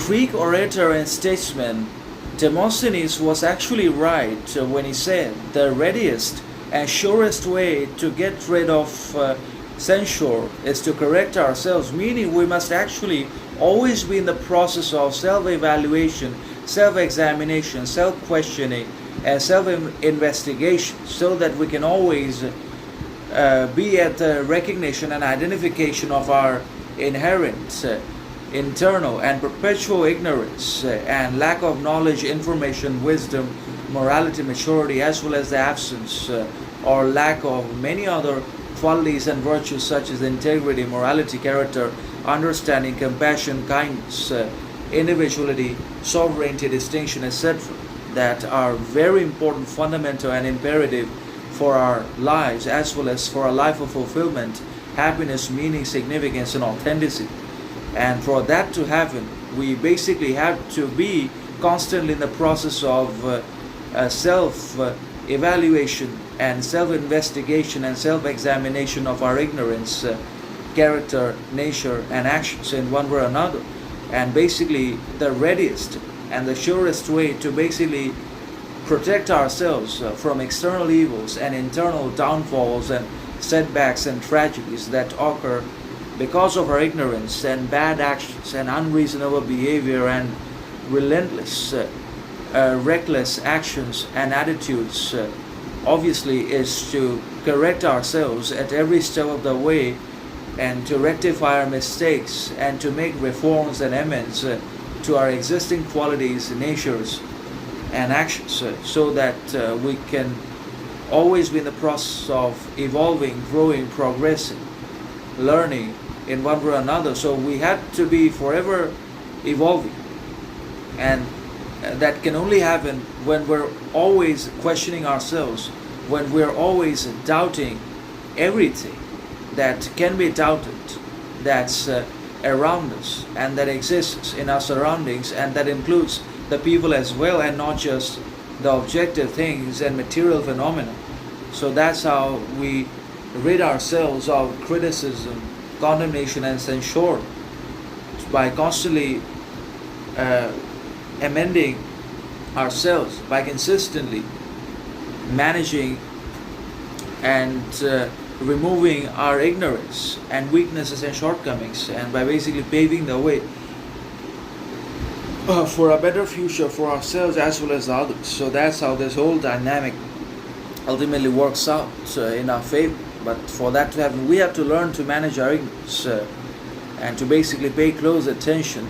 Greek orator and statesman Demosthenes was actually right when he said the readiest and surest way to get rid of censure is to correct ourselves, meaning we must actually always be in the process of self-evaluation, self-examination, self-questioning, and self-investigation, so that we can always be at the recognition and identification of our inherent internal and perpetual ignorance and lack of knowledge, information, wisdom, morality, maturity, as well as the absence or lack of many other qualities and virtues such as integrity, morality, character, understanding, compassion, kindness, individuality, sovereignty, distinction, etc., that are very important, fundamental, and imperative for our lives, as well as for a life of fulfillment, happiness, meaning, significance, and authenticity. And for that to happen, we basically have to be constantly in the process of self-evaluation and self-investigation and self-examination of our ignorance, character, nature, and actions in one way or another. And basically the readiest and the surest way to basically protect ourselves from external evils and internal downfalls and setbacks and tragedies that occur because of our ignorance and bad actions and unreasonable behavior and relentless, reckless actions and attitudes, obviously is to correct ourselves at every step of the way and to rectify our mistakes and to make reforms and amends to our existing qualities, natures, and actions, so that we can always be in the process of evolving, growing, progressing, learning in one way or another. So we have to be forever evolving, and that can only happen when we're always questioning ourselves, when we're always doubting everything that can be doubted, that's around us and that exists in our surroundings, and that includes the people as well, and not just the objective things and material phenomena. So that's how we rid ourselves of criticism, condemnation, and censure, by constantly amending ourselves, by consistently managing and removing our ignorance and weaknesses and shortcomings, and by basically paving the way for a better future for ourselves as well as others. So that's how this whole dynamic ultimately works out in our favor. But for that to happen, we have to learn to manage our ignorance and to basically pay close attention to